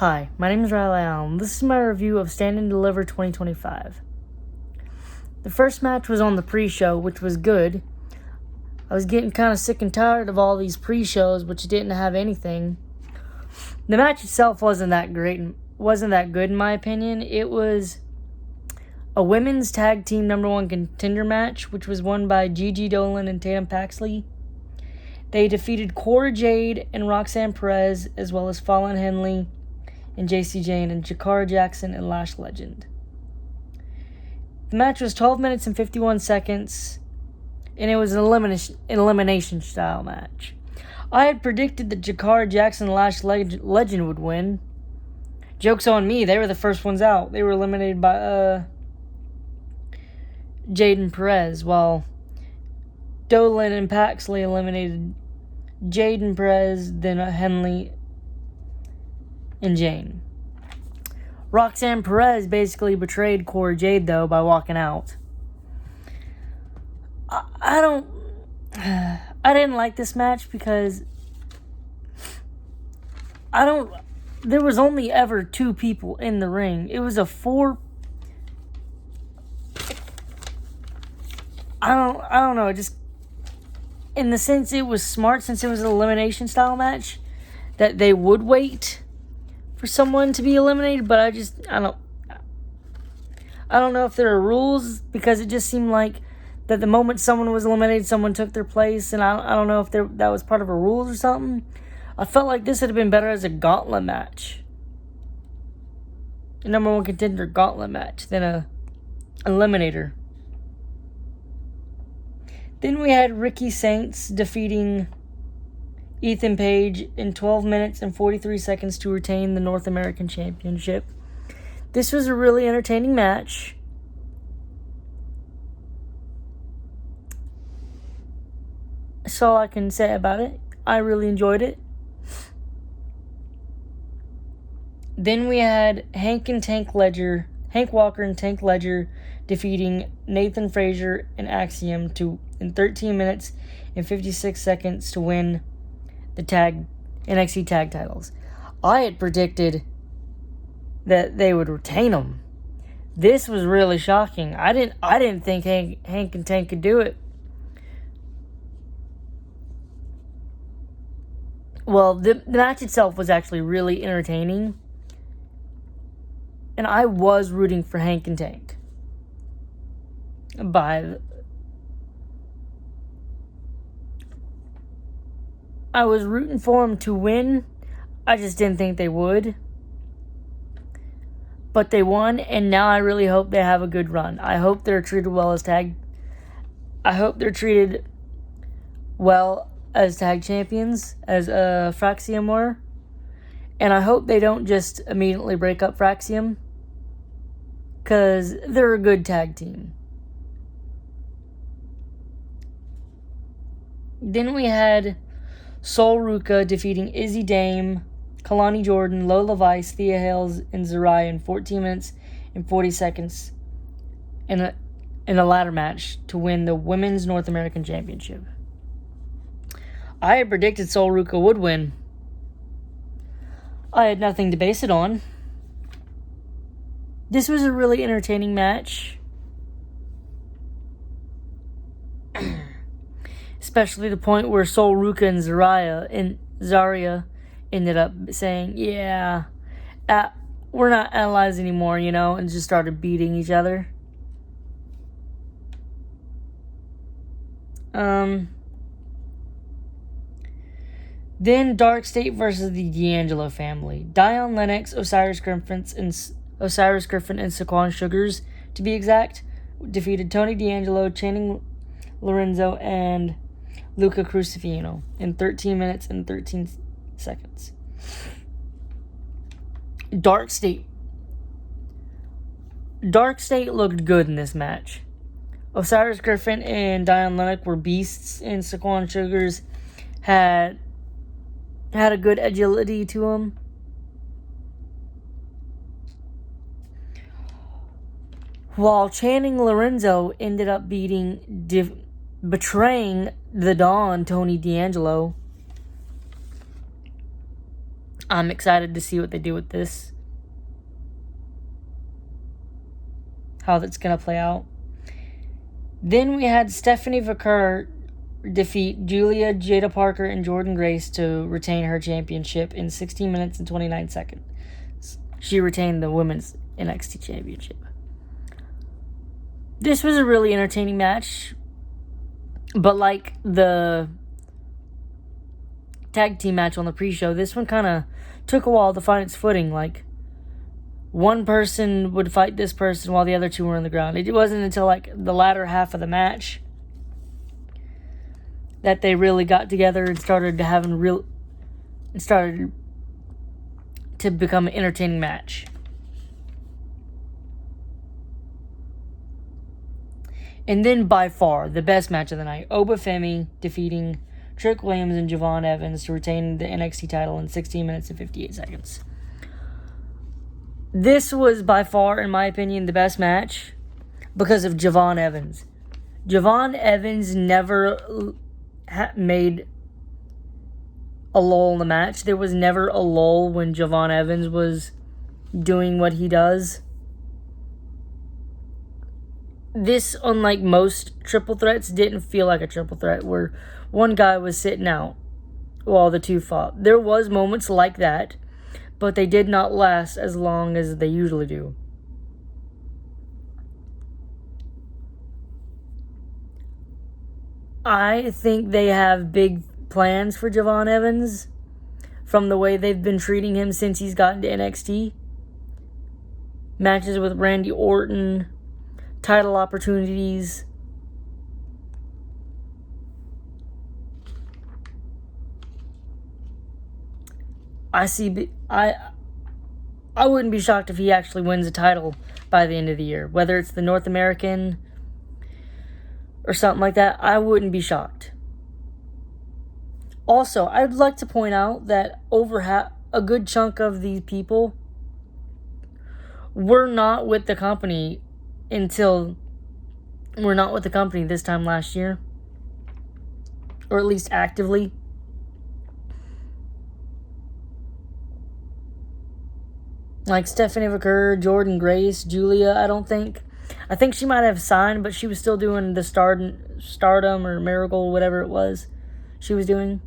Hi, my name is Riley Allen. This is my review of Stand and Deliver 2025. The first match was on the pre-show, which was good. I was getting kind of sick and tired of all these pre-shows, which didn't have anything. The match itself wasn't that good in my opinion. It was a women's tag team number one contender match, which was won by Gigi Dolan and Tatum Paxley. They defeated Cora Jade and Roxanne Perez, as well as Fallon Henley and JC Jane and Jakara Jackson and Lash Legend. The match was 12 minutes and 51 seconds, and it was an elimination style match. I had predicted that Jakara Jackson and Lash Legend would win. Joke's on me, they were the first ones out. They were eliminated by Jade and Perez, while Dolan and Paxley eliminated Jade and Perez, then Henley and Jane. Roxanne Perez basically betrayed Cora Jade, though, by walking out. I didn't like this match because there was only ever two people in the ring. It was a I don't know, just in the sense it was smart, since it was an elimination style match, that they would wait for someone to be eliminated, but I don't know if there are rules, because it just seemed like that the moment someone was eliminated, someone took their place, and I don't know if that was part of a rules or something. I felt like this would have been better as a gauntlet match, a number one contender gauntlet match, than a eliminator. Then we had Ricky Saints defeating Ethan Page in 12 minutes and 43 seconds to retain the North American Championship. This was a really entertaining match. That's all I can say about it. I really enjoyed it. Then we had Hank Walker and Tank Ledger defeating Nathan Frazier and Axiom in 13 minutes and 56 seconds to win the NXT tag titles. I had predicted that they would retain them. This was really shocking. I didn't think Hank and Tank could do it. Well, the match itself was actually really entertaining, and I was rooting for Hank and Tank. I was rooting for them to win. I just didn't think they would. But they won, and now I really hope they have a good run. I hope they're treated well as tag champions, as Fraxium were. And I hope they don't just immediately break up Fraxium, because they're a good tag team. Then we had Sol Ruca defeating Izzy Dame, Kalani Jordan, Lola Vice, Thea Hales, and Zaraya in 14 minutes and 40 seconds in a ladder match to win the Women's North American Championship. I had predicted Sol Ruca would win. I had nothing to base it on. This was a really entertaining match. Especially the point where Sol Ruca and Zarya ended up saying, we're not allies anymore, and just started beating each other. Then Dark State versus the D'Angelo family. Dion Lennox, Osiris Griffin, and Saquon Sugars, to be exact, defeated Tony D'Angelo, Channing Lorenzo, and Luca Crucifino in 13 minutes and 13 seconds. Dark State looked good in this match. Osiris Griffin and Dion Lennox were beasts, and Saquon Sugars had a good agility to him. While Channing Lorenzo ended up betraying the Don, Tony D'Angelo. I'm excited to see what they do with this. How that's going to play out. Then we had Stephanie Vaquer defeat Julia, Jada Parker, and Jordynne Grace to retain her championship in 16 minutes and 29 seconds. She retained the women's NXT championship. This was a really entertaining match, but like the tag team match on the pre-show, this one kind of took a while to find its footing. Like, one person would fight this person while the other two were on the ground. It wasn't until like the latter half of the match that they really got together and started to become an entertaining match. And then by far the best match of the night, Oba Femi defeating Trick Williams and Javon Evans to retain the NXT title in 16 minutes and 58 seconds. This was by far, in my opinion, the best match because of Javon Evans. Javon Evans never made a lull in the match. There was never a lull when Javon Evans was doing what he does. This, unlike most triple threats, didn't feel like a triple threat where one guy was sitting out while the two fought. There was moments like that, but they did not last as long as they usually do. I think they have big plans for Javon Evans from the way they've been treating him since he's gotten to NXT. Matches with Randy Orton, title opportunities. I wouldn't be shocked if he actually wins a title by the end of the year. Whether it's the North American or something like that, I wouldn't be shocked. Also, I'd like to point out that a good chunk of these people were not with the company this time last year. Or at least actively. Like Stephanie Vaquer, Jordynne Grace, Julia, I think she might have signed, but she was still doing the Stardom or Miracle, whatever it was she was doing.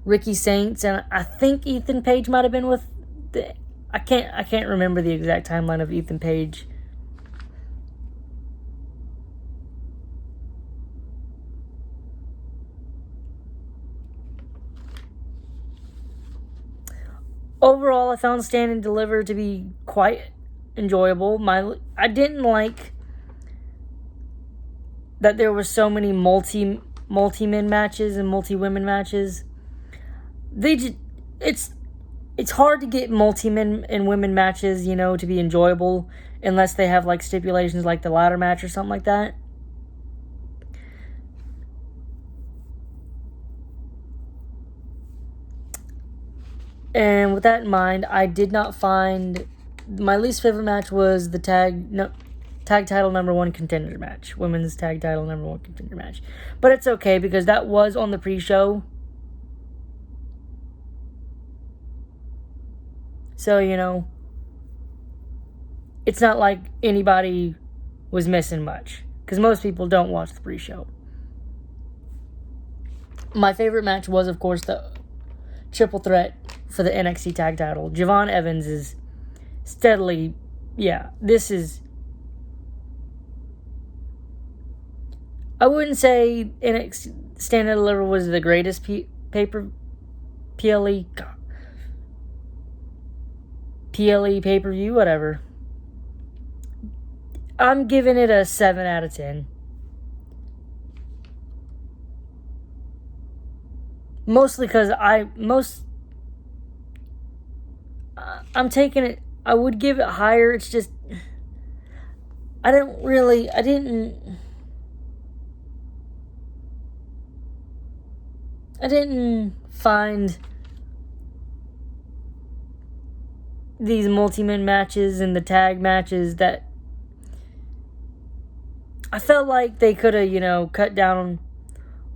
Ricky Saints, and I think Ethan Page might have been with I can't remember the exact timeline of Ethan Page. Overall, I found Stand and Deliver to be quite enjoyable. I didn't like that there were so many multi-men matches and multi-women matches. It's hard to get multi-men and women matches, to be enjoyable unless they have like stipulations like the ladder match or something like that. And with that in mind, I did not find... My least favorite match was the tag title number 1 contender match. Women's tag title number 1 contender match. But it's okay because that was on the pre-show. So, it's not like anybody was missing much. Because most people don't watch the pre-show. My favorite match was, of course, the triple threat for the NXT tag title. Javon Evans is steadily... this is... I wouldn't say NXT Stand and Deliver was the greatest PLE pay-per-view, whatever. I'm giving it a 7 out of 10. Mostly because I'm taking it... I would give it higher, it's just... I didn't find these multi-men matches and the tag matches that... I felt like they could have, cut down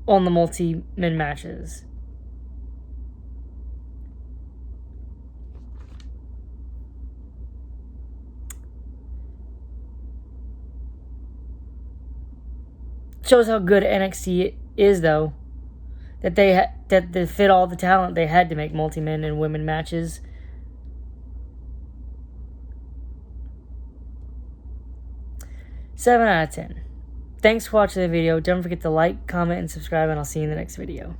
on the multi-men matches. Shows how good NXT is, though. That they fit all the talent they had to make multi-men and women matches. Seven out of 10. Thanks for watching the video. Don't forget to like, comment, and subscribe, and I'll see you in the next video.